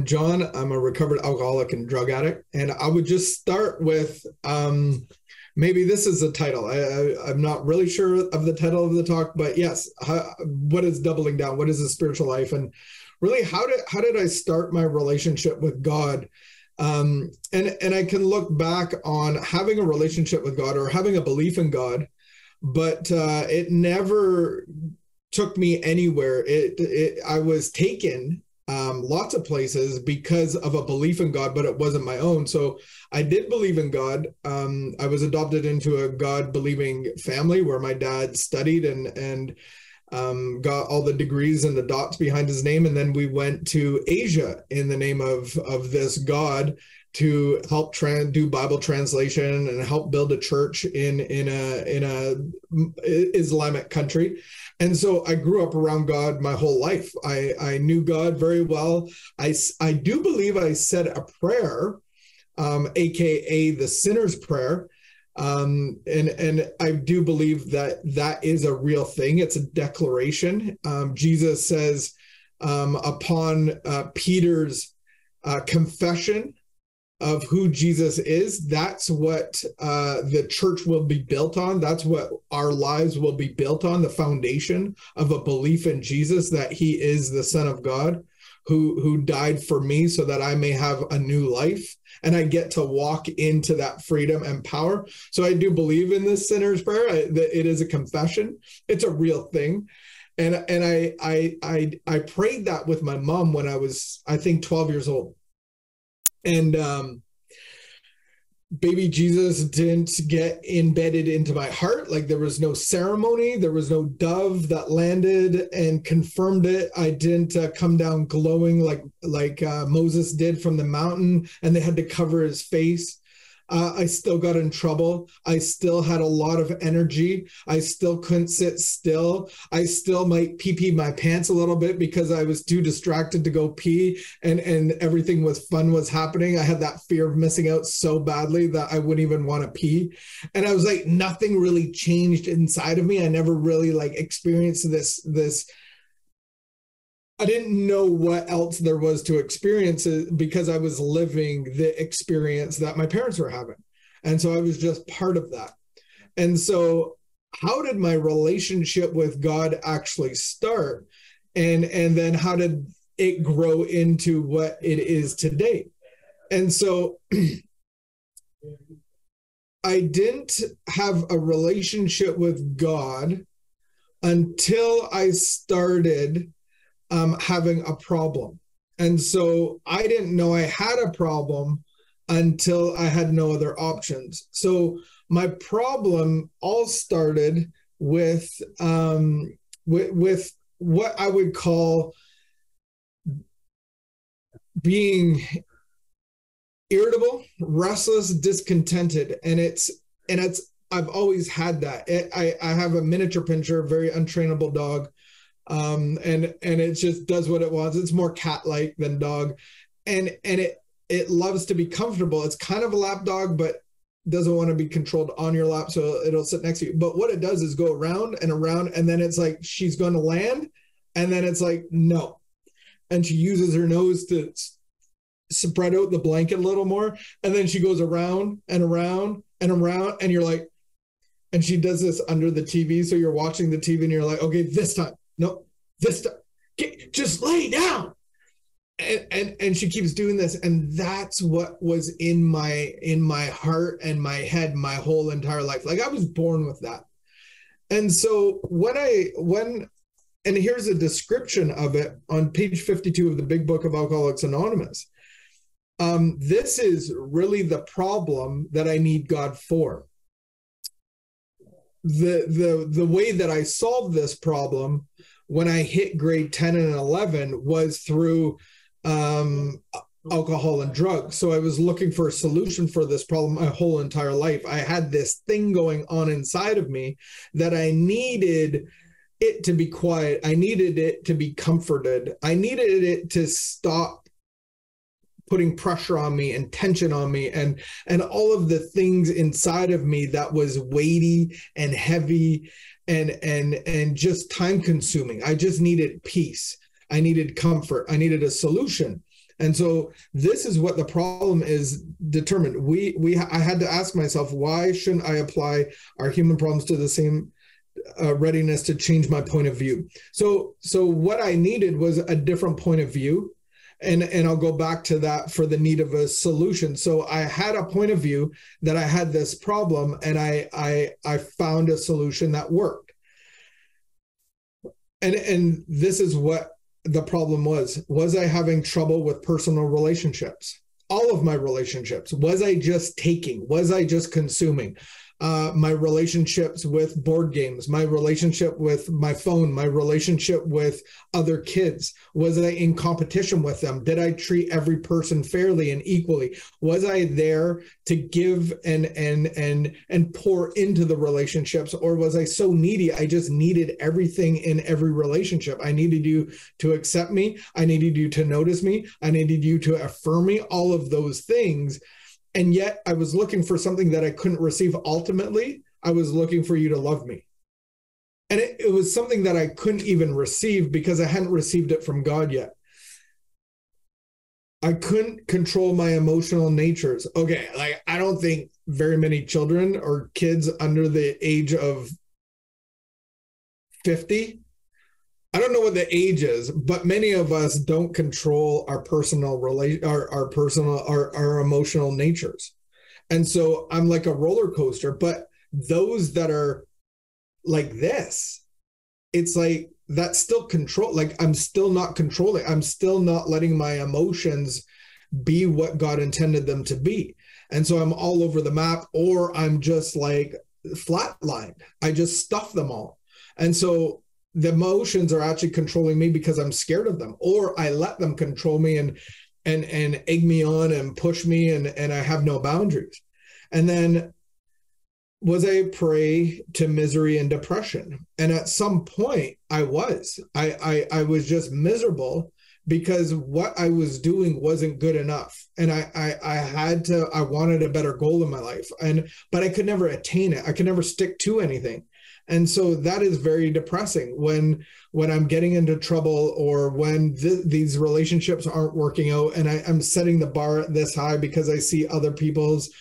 Jon. I'm a recovered alcoholic and drug addict. And I would just start with maybe this is the title. I'm not really sure of the title of the talk, but yes, what is doubling down? What is the spiritual life? And really, how did I start my relationship with God? And I can look back on having a relationship with God or having a belief in God, but it never took me anywhere. I was taken lots of places because of a belief in God, but it wasn't my own. So I did believe in God. I was adopted into a God-believing family where my dad studied and got all the degrees and the dots behind his name. And then we went to Asia in the name of this God to help do Bible translation and help build a church in a Islamic country. And so I grew up around God my whole life. I knew God very well. I do believe I said a prayer, AKA the sinner's prayer. And I do believe that is a real thing. It's a declaration. Jesus says upon Peter's confession of who Jesus is, that's what the church will be built on. That's what our lives will be built on, the foundation of a belief in Jesus, that he is the Son of God who died for me so that I may have a new life. And I get to walk into that freedom and power. So I do believe in this sinner's prayer. It is a confession. It's a real thing. And I prayed that with my mom when I was, I think, 12 years old. And baby Jesus didn't get embedded into my heart. Like, there was no ceremony. There was no dove that landed and confirmed it. I didn't come down glowing like Moses did from the mountain, and they had to cover his face. I still got in trouble. I still had a lot of energy. I still couldn't sit still. I still might pee my pants a little bit because I was too distracted to go pee, and everything was happening. I had that fear of missing out so badly that I wouldn't even want to pee. And I was like, nothing really changed inside of me. I never really experienced this. I didn't know what else there was to experience because I was living the experience that my parents were having. And so I was just part of that. And so how did my relationship with God actually start? And then how did it grow into what it is today? And so I didn't have a relationship with God until I started having a problem. And so I didn't know I had a problem until I had no other options. So my problem all started with what I would call being irritable, restless, discontented. And I've always had that. I have a miniature pinscher, very untrainable dog. And it just does what it wants. It's more cat-like than dog. And it loves to be comfortable. It's kind of a lap dog, but doesn't want to be controlled on your lap, so it'll sit next to you. But what it does is go around and around, and then it's like she's going to land, and then it's like, no. And she uses her nose to spread out the blanket a little more, and then she goes around and around and around, and you're like, and she does this under the TV, so you're watching the TV, and you're like, okay, this time. No, this time, just lay down. And she keeps doing this. And that's what was in my heart and my head my whole entire life. Like, I was born with that. And so and here's a description of it on page 52 of the Big Book of Alcoholics Anonymous. This is really the problem that I need God for. The way that I solved this problem when I hit grade 10 and 11 was through alcohol and drugs. So I was looking for a solution for this problem my whole entire life. I had this thing going on inside of me that I needed it to be quiet. I needed it to be comforted. I needed it to stop putting pressure on me and tension on me and all of the things inside of me that was weighty and heavy and just time consuming. I just needed peace. I needed comfort. I needed a solution. And so this is what the problem is determined. I had to ask myself, why shouldn't I apply our human problems to the same readiness to change my point of view? So what I needed was a different point of view. And I'll go back to that for the need of a solution. So I had a point of view that I had this problem, and I found a solution that worked. And this is what the problem was. Was I having trouble with personal relationships? All of my relationships. Was I just taking? Was I just consuming? My relationships with board games, my relationship with my phone, my relationship with other kids. Was I in competition with them? Did I treat every person fairly and equally? Was I there to give and pour into the relationships? Or was I so needy? I just needed everything in every relationship. I needed you to accept me. I needed you to notice me. I needed you to affirm me, all of those things. And yet I was looking for something that I couldn't receive. Ultimately, I was looking for you to love me. And it was something that I couldn't even receive because I hadn't received it from God yet. I couldn't control my emotional natures. Okay, like I don't think very many children or kids under the age of 50, I don't know what the age is, but many of us don't control our personal our emotional natures. And so I'm like a roller coaster, but those that are like this, it's like that's still control. Like I'm still not controlling. I'm still not letting my emotions be what God intended them to be. And so I'm all over the map, or I'm just like flatlined. I just stuff them all. And so the emotions are actually controlling me because I'm scared of them, or I let them control me and egg me on and push me, and I have no boundaries. And then was I prey to misery and depression? And at some point I was was just miserable because what I was doing wasn't good enough. And I wanted a better goal in my life, but I could never attain it. I could never stick to anything. And so that is very depressing when I'm getting into trouble, or when these relationships aren't working out, and I'm setting the bar this high because I see other people's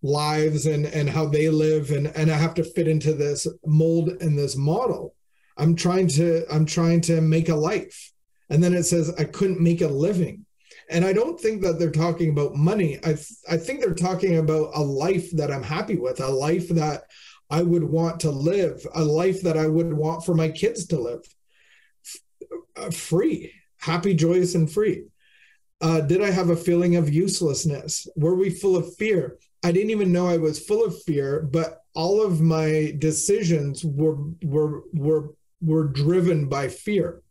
lives and how they live, and I have to fit into this mold and this model. I'm trying to make a life. And then it says I couldn't make a living. And I don't think that they're talking about money. I think they're talking about a life that I'm happy with, a life that I would want to live, a life that I would want for my kids to live. Free, happy, joyous, and free. Did I have a feeling of uselessness? Were we full of fear? I didn't even know I was full of fear, but all of my decisions were driven by fear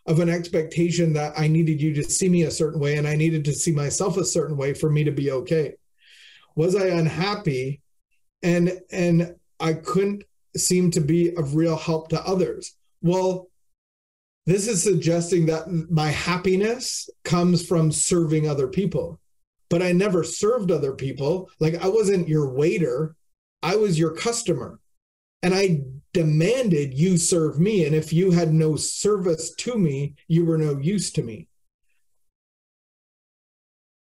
of an expectation that I needed you to see me a certain way, and I needed to see myself a certain way for me to be okay. Was I unhappy? And I couldn't seem to be of real help to others. Well, this is suggesting that my happiness comes from serving other people, but I never served other people. Like I wasn't your waiter, I was your customer, and I demanded you serve me. And if you had no service to me, you were no use to me.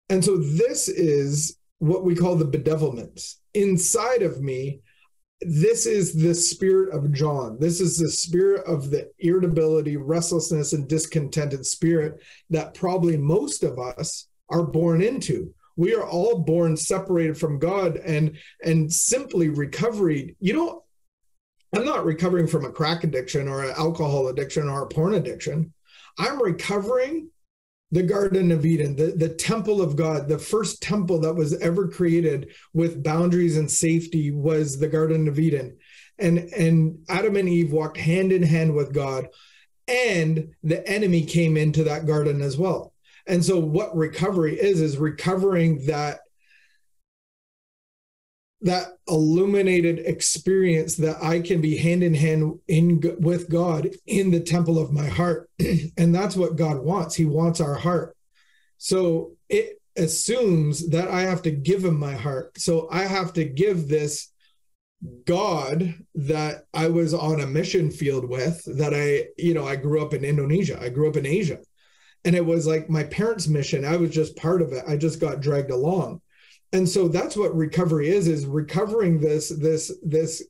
And so this is what we call the bedevilment inside of me. This is the spirit of Jon. This is the spirit of the irritability, restlessness, and discontented spirit that probably most of us are born into. We are all born separated from God, and simply recovery. I'm not recovering from a crack addiction or an alcohol addiction or a porn addiction. I'm recovering the Garden of Eden, the temple of God. The first temple that was ever created with boundaries and safety was the Garden of Eden. And Adam and Eve walked hand in hand with God, and the enemy came into that garden as well. And so what recovery is recovering that illuminated experience that I can be hand in hand with God in the temple of my heart. And that's what God wants. He wants our heart. So it assumes that I have to give him my heart. So I have to give this God that I was on a mission field with, that I grew up in Indonesia. I grew up in Asia. And it was like my parents' mission. I was just part of it. I just got dragged along. And so that's what recovery is recovering this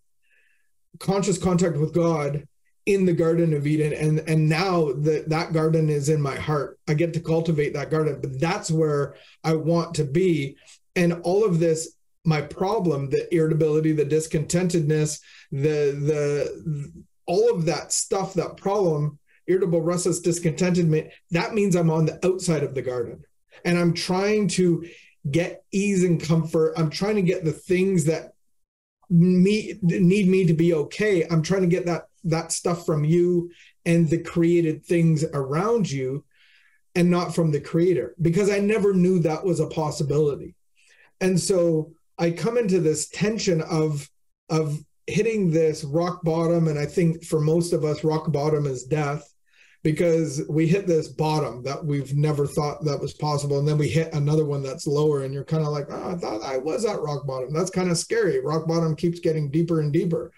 conscious contact with God in the Garden of Eden. And now that garden is in my heart. I get to cultivate that garden, but that's where I want to be. And all of this, my problem, the irritability, the discontentedness, all of that stuff, that problem, irritable, restless, discontentment, that means I'm on the outside of the garden. And I'm trying to get ease and comfort. I'm trying to get the things that need me to be okay. I'm trying to get that stuff from you and the created things around you, and not from the creator, because I never knew that was a possibility. And so I come into this tension of hitting this rock bottom. And I think for most of us, rock bottom is death, because we hit this bottom that we've never thought that was possible. And then we hit another one that's lower, and you're kind of like, oh, I thought I was at rock bottom. That's kind of scary. Rock bottom keeps getting deeper and deeper.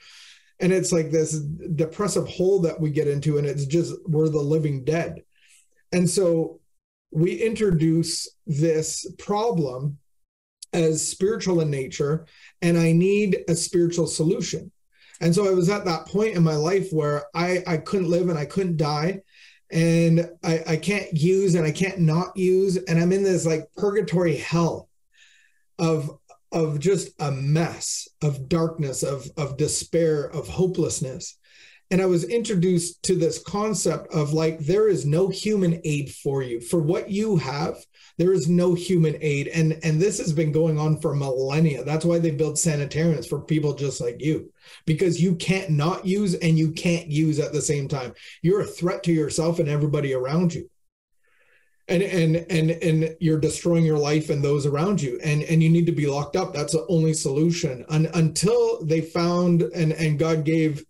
And it's like this depressive hole that we get into, and it's just, we're the living dead. And so we introduce this problem as spiritual in nature, and I need a spiritual solution. And so I was at that point in my life where I couldn't live and I couldn't die, and I can't use and I can't not use. And I'm in this like purgatory hell of just a mess of darkness, of despair, of hopelessness. And I was introduced to this concept of like, there is no human aid for you. For what you have, there is no human aid. And this has been going on for millennia. That's why they build sanitariums for people just like you, because you can't not use and you can't use at the same time. You're a threat to yourself and everybody around you. And you're destroying your life and those around you. And you need to be locked up. That's the only solution. Until they found, and God gave,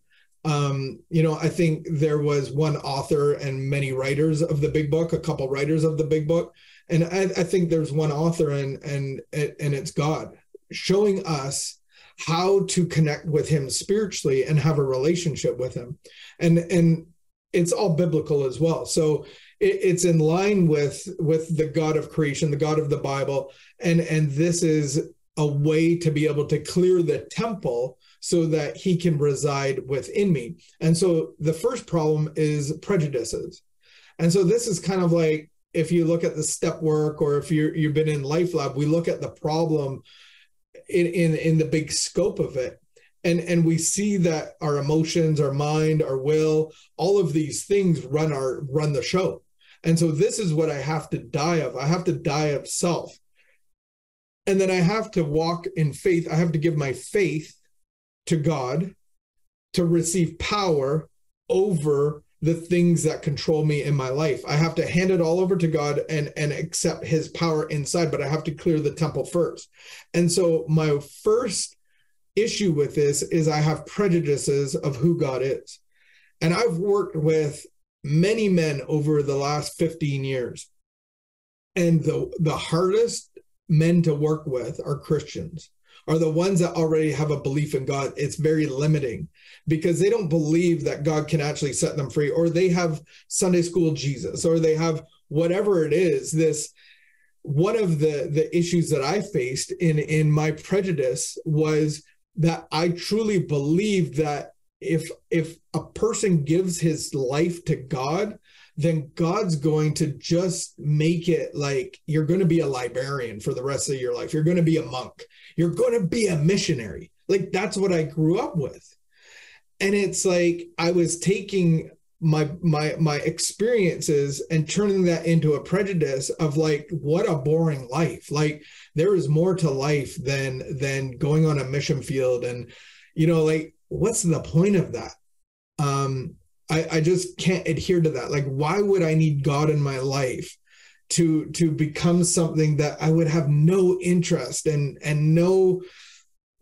I think there was one author and many writers of the big book, a couple writers of the big book. And I think there's one author and it's God showing us how to connect with him spiritually and have a relationship with him. And it's all biblical as well. So it's in line with the God of creation, the God of the Bible. And this is a way to be able to clear the temple so that he can reside within me. And so the first problem is prejudices. And so this is kind of like, if you look at the step work, or if you've been in LifeLab, we look at the problem in the big scope of it. And we see that our emotions, our mind, our will, all of these things run the show. And so this is what I have to die of. I have to die of self. And then I have to walk in faith. I have to give my faith to God to receive power over the things that control me in my life. I have to hand it all over to God and accept his power inside, but I have to clear the temple first. And so my first issue with this is I have prejudices of who God is. And I've worked with many men over the last 15 years. And the hardest men to work with are Christians, are the ones that already have a belief in God. It's very limiting because they don't believe that God can actually set them free, or they have Sunday school Jesus, or they have whatever it is. This, one of the issues that I faced in my prejudice was that I truly believed that if a person gives his life to God, then God's going to just make it like you're going to be a librarian for the rest of your life. You're going to be a monk. You're going to be a missionary. Like, that's what I grew up with. And it's like I was taking my experiences and turning that into a prejudice of like, what a boring life. Like, there is more to life than going on a mission field. And, like, what's the point of that? I just can't adhere to that. Like, why would I need God in my life to become something that I would have no interest and no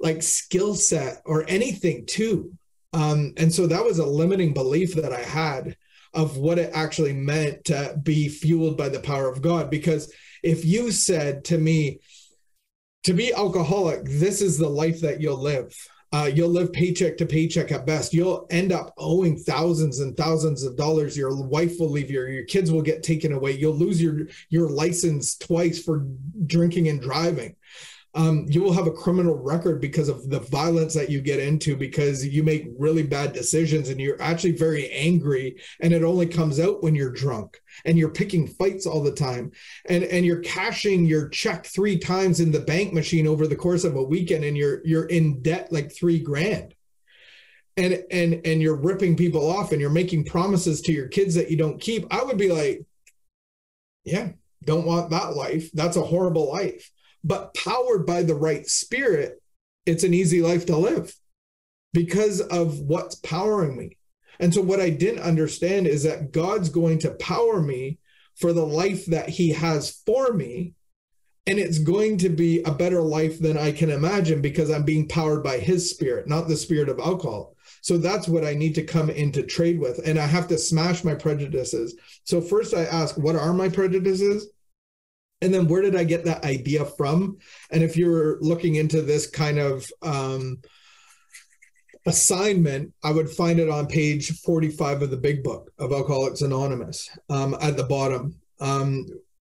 like skill set or anything to? And so that was a limiting belief that I had of what it actually meant to be fueled by the power of God. Because if you said to me, to be alcoholic, this is the life that you'll live, You'll live paycheck to paycheck at best. You'll end up owing thousands and thousands of dollars. Your wife will leave you. Your kids will get taken away. You'll lose your license twice for drinking and driving. You will have a criminal record because of the violence that you get into, because you make really bad decisions and you're actually very angry, and it only comes out when you're drunk, and you're picking fights all the time, and you're cashing your check 3 times in the bank machine over the course of a weekend, and you're in debt like $3,000. And you're ripping people off, and you're making promises to your kids that you don't keep. I would be like, yeah, don't want that life. That's a horrible life. But powered by the right spirit, it's an easy life to live because of what's powering me. And so what I didn't understand is that God's going to power me for the life that he has for me. And it's going to be a better life than I can imagine because I'm being powered by his spirit, not the spirit of alcohol. So that's what I need to come into trade with. And I have to smash my prejudices. So first I ask, what are my prejudices? And then where did I get that idea from? And if you're looking into this kind of assignment, I would find it on page 45 of the big book of Alcoholics Anonymous at the bottom.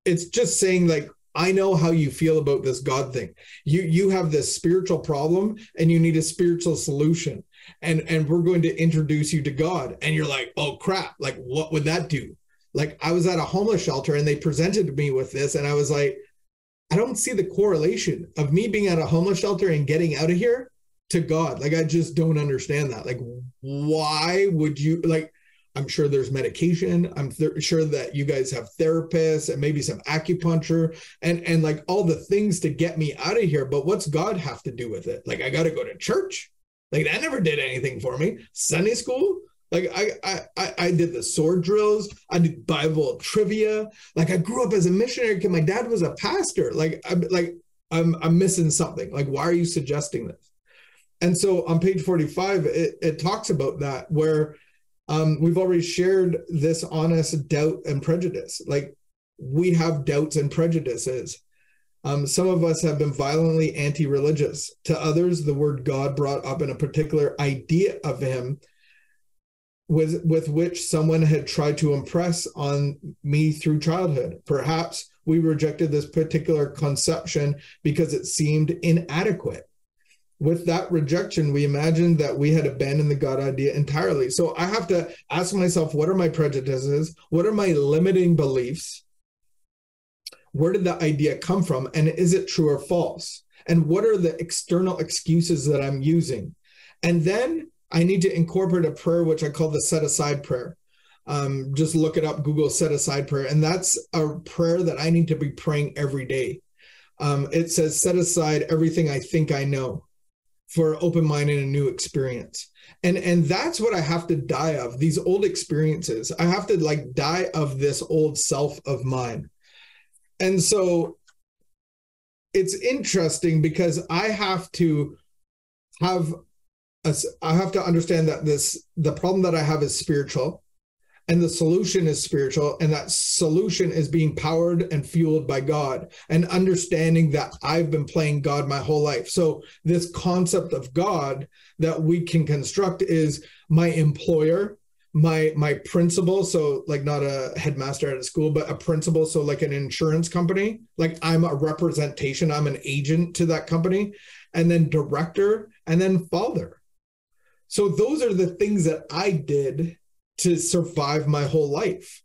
It's just saying, like, I know how you feel about this God thing. You have this spiritual problem and you need a spiritual solution. And we're going to introduce you to God. And you're like, oh, crap. Like, what would that do? Like, I was at a homeless shelter and they presented me with this. And I was like, I don't see the correlation of me being at a homeless shelter and getting out of here to God. Like, I just don't understand that. Like, why would you, like, I'm sure there's medication. I'm sure that you guys have therapists and maybe some acupuncture and like all the things to get me out of here. But what's God have to do with it? Like, I got to go to church. Like, that never did anything for me. Sunday school. Like, I did the sword drills. I did Bible trivia. Like, I grew up as a missionary because my dad was a pastor. I'm missing something. Like, why are you suggesting this? And so on page 45, it talks about that, where we've already shared this honest doubt and prejudice. Like, we have doubts and prejudices. Some of us have been violently anti-religious. To others, the word God brought up in a particular idea of him with which someone had tried to impress on me through childhood. Perhaps we rejected this particular conception because it seemed inadequate. With that rejection, we imagined that we had abandoned the God idea entirely. So I have to ask myself, what are my prejudices? What are my limiting beliefs? Where did the idea come from? And is it true or false? And what are the external excuses that I'm using? And then I need to incorporate a prayer, which I call the set aside prayer. Just look it up, Google set aside prayer. And that's a prayer that I need to be praying every day. It says, set aside everything I think I know for open mind and a new experience. And that's what I have to die of, these old experiences. I have to like die of this old self of mine. And so it's interesting because I have to understand that the problem that I have is spiritual and the solution is spiritual, and that solution is being powered and fueled by God, and understanding that I've been playing God my whole life. So this concept of God that we can construct is my employer, my principal. So like not a headmaster at a school, but a principal. So like an insurance company, like I'm a representation, I'm an agent to that company, and then director, and then father. So those are the things that I did to survive my whole life.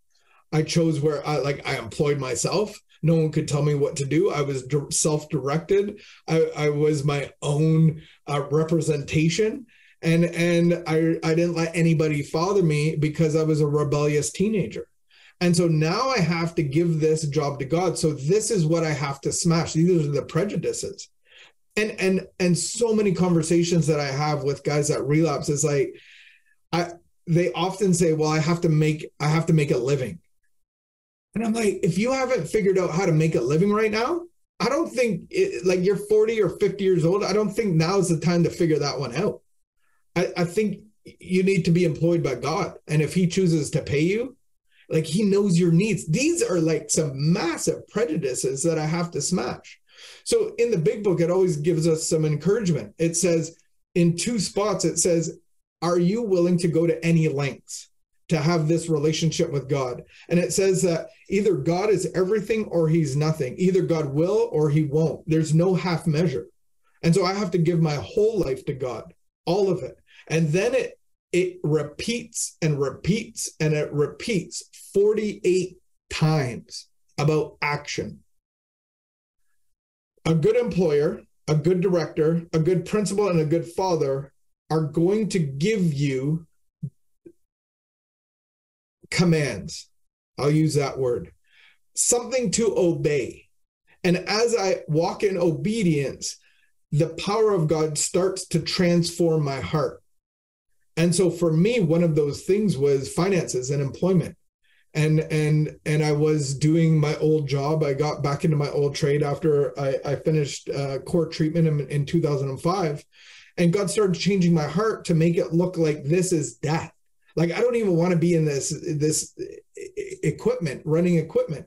I chose where I employed myself. No one could tell me what to do. I was self-directed. I was my own representation. And I didn't let anybody father me because I was a rebellious teenager. And so now I have to give this job to God. So this is what I have to smash. These are the prejudices. And so many conversations that I have with guys that relapse is like, they often say, well, I have to make a living. And I'm like, if you haven't figured out how to make a living right now, I don't think like you're 40 or 50 years old. I don't think now is the time to figure that one out. I think you need to be employed by God. And if he chooses to pay you, like he knows your needs. These are like some massive prejudices that I have to smash. So in the big book, it always gives us some encouragement. It says, in two spots, it says, are you willing to go to any lengths to have this relationship with God? And it says that either God is everything or he's nothing. Either God will or he won't. There's no half measure. And so I have to give my whole life to God, all of it. And then it repeats and repeats and it repeats 48 times about action. A good employer, a good director, a good principal, and a good father are going to give you commands. I'll use that word. Something to obey. And as I walk in obedience, the power of God starts to transform my heart. And so for me, one of those things was finances and employment. And I was doing my old job. I got back into my old trade after I finished court treatment in 2005. And God started changing my heart to make it look like this is death. Like, I don't even want to be in this equipment, running equipment.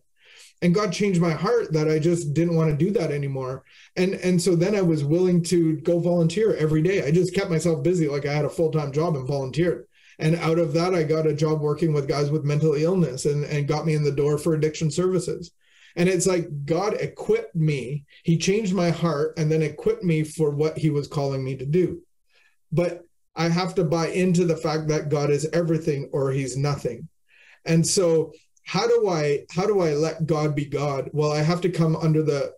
And God changed my heart that I just didn't want to do that anymore. And so then I was willing to go volunteer every day. I just kept myself busy like I had a full-time job and volunteered. And out of that, I got a job working with guys with mental illness and got me in the door for addiction services. And it's like God equipped me. He changed my heart and then equipped me for what he was calling me to do. But I have to buy into the fact that God is everything or he's nothing. And so how do I let God be God? Well, I have to come under the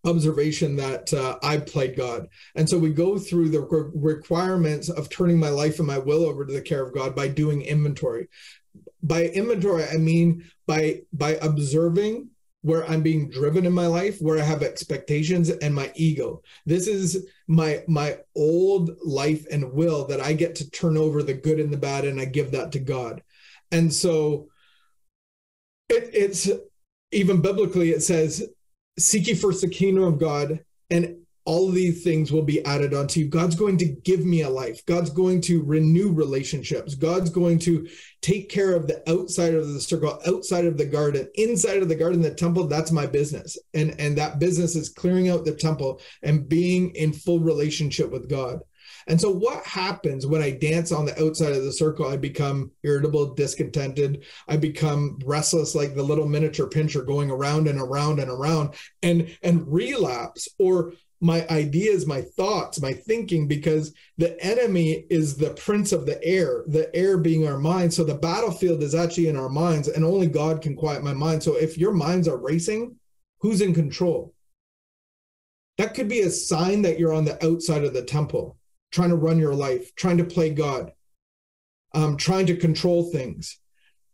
observation that I played God. And so we go through the requirements of turning my life and my will over to the care of God by doing inventory. By inventory, I mean by observing where I'm being driven in my life, where I have expectations and my ego. This is my old life and will that I get to turn over the good and the bad, and I give that to God. And so it's even biblically, it says, seek ye first the kingdom of God, and all of these things will be added onto you. God's going to give me a life. God's going to renew relationships. God's going to take care of the outside of the circle, outside of the garden, inside of the garden, the temple. That's my business. And that business is clearing out the temple and being in full relationship with God. And so what happens when I dance on the outside of the circle? I become irritable, discontented. I become restless like the little miniature pincher going around and around and around and relapse, or my ideas, my thoughts, my thinking, because the enemy is the prince of the air being our mind. So the battlefield is actually in our minds, and only God can quiet my mind. So if your minds are racing, who's in control? That could be a sign that you're on the outside of the temple, trying to run your life, trying to play God, trying to control things.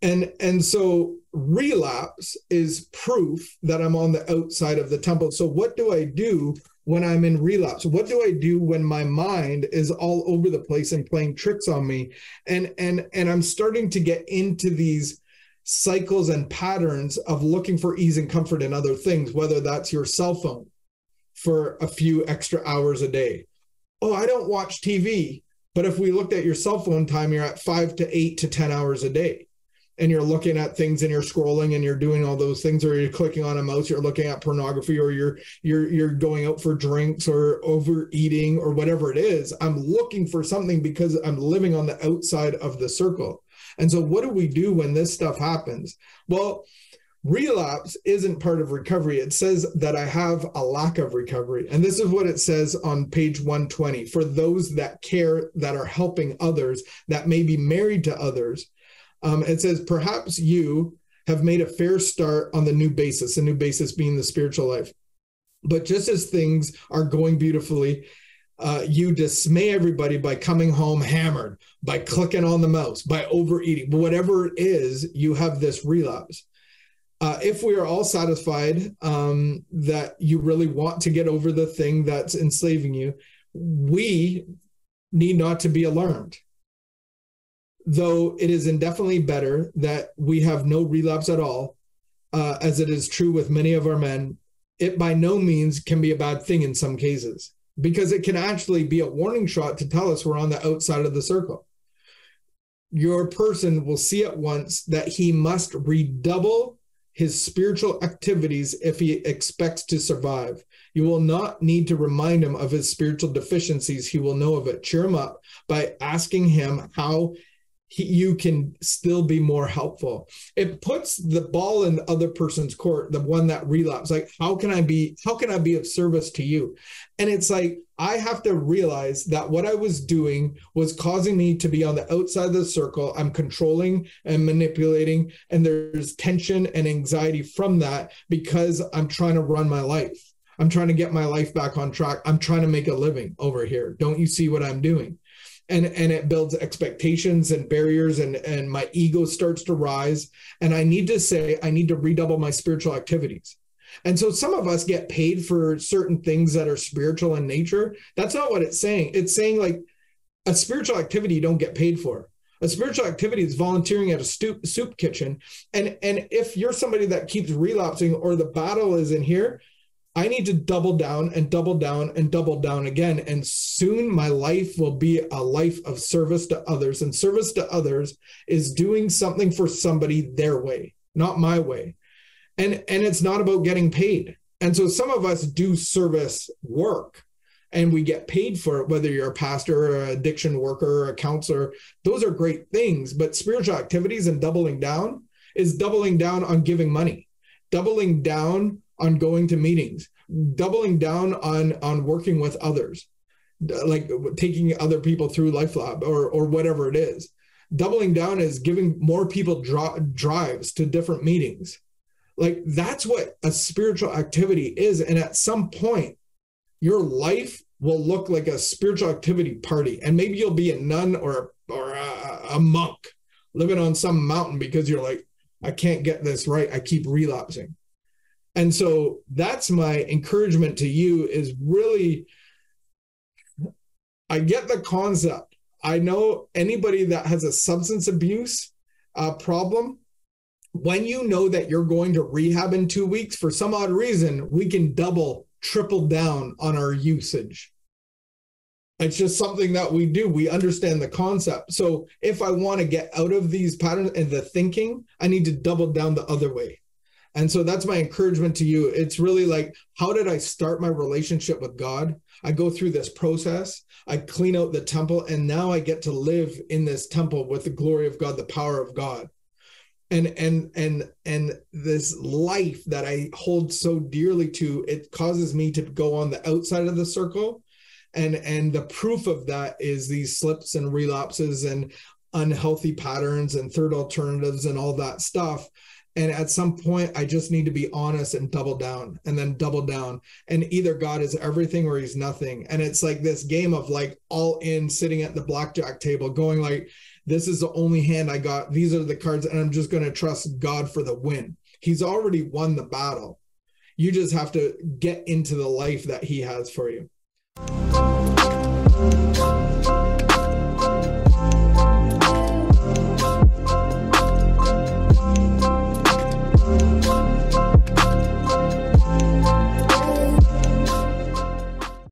And so relapse is proof that I'm on the outside of the temple. So what do I do when I'm in relapse? What do I do when my mind is all over the place and playing tricks on me? And I'm starting to get into these cycles and patterns of looking for ease and comfort in other things, whether that's your cell phone for a few extra hours a day. Oh, I don't watch TV. But if we looked at your cell phone time, you're at 5 to 8 to 10 hours a day. And you're looking at things and you're scrolling and you're doing all those things, or you're clicking on a mouse, you're looking at pornography, or you're going out for drinks or overeating or whatever it is. I'm looking for something because I'm living on the outside of the circle. And so what do we do when this stuff happens? Well, relapse isn't part of recovery. It says that I have a lack of recovery. And this is what it says on page 120. For those that care, that are helping others, that may be married to others, it says, perhaps you have made a fair start on the new basis being the spiritual life. But just as things are going beautifully, you dismay everybody by coming home hammered, by clicking on the mouse, by overeating, whatever it is, you have this relapse. If we are all satisfied that you really want to get over the thing that's enslaving you, we need not to be alarmed. Though it is indefinitely better that we have no relapse at all, as it is true with many of our men, it by no means can be a bad thing in some cases, because it can actually be a warning shot to tell us we're on the outside of the circle. Your person will see at once that he must redouble his spiritual activities if he expects to survive. You will not need to remind him of his spiritual deficiencies. He will know of it. Cheer him up by asking him how you can still be more helpful. It puts the ball in the other person's court, the one that relapsed. Like, how can I be of service to you? And it's like, I have to realize that what I was doing was causing me to be on the outside of the circle. I'm controlling and manipulating, and there's tension and anxiety from that because I'm trying to run my life. I'm trying to get my life back on track. I'm trying to make a living over here. Don't you see what I'm doing? And it builds expectations and barriers, and my ego starts to rise. And I need to say, I need to redouble my spiritual activities. And so some of us get paid for certain things that are spiritual in nature. That's not what it's saying. It's saying like a spiritual activity you don't get paid for. A spiritual activity is volunteering at a soup kitchen. And if you're somebody that keeps relapsing, or the battle is in here, I need to double down and double down and double down again. And soon my life will be a life of service to others. And service to others is doing something for somebody their way, not my way. And it's not about getting paid. And so some of us do service work and we get paid for it, whether you're a pastor or an addiction worker or a counselor. Those are great things. But spiritual activities and doubling down is doubling down on giving money, doubling down on going to meetings, doubling down on working with others, like taking other people through LifeLab or whatever it is. Doubling down is giving more people drives to different meetings. Like, that's what a spiritual activity is. And at some point, your life will look like a spiritual activity party. And maybe you'll be a nun or a monk living on some mountain because you're like, I can't get this right. I keep relapsing. And so that's my encouragement to you, is really, I get the concept. I know anybody that has a substance abuse problem, when you know that you're going to rehab in 2 weeks, for some odd reason, we can double, triple down on our usage. It's just something that we do. We understand the concept. So if I want to get out of these patterns and the thinking, I need to double down the other way. And so that's my encouragement to you. It's really like, how did I start my relationship with God? I go through this process. I clean out the temple, and now I get to live in this temple with the glory of God, the power of God. And this life that I hold so dearly to, it causes me to go on the outside of the circle. And the proof of that is these slips and relapses and unhealthy patterns and third alternatives and all that stuff. And at some point, I just need to be honest and double down, and then double down. And either God is everything or he's nothing. And it's like this game of like all in, sitting at the blackjack table going like, this is the only hand I got. These are the cards, and I'm just going to trust God for the win. He's already won the battle. You just have to get into the life that he has for you.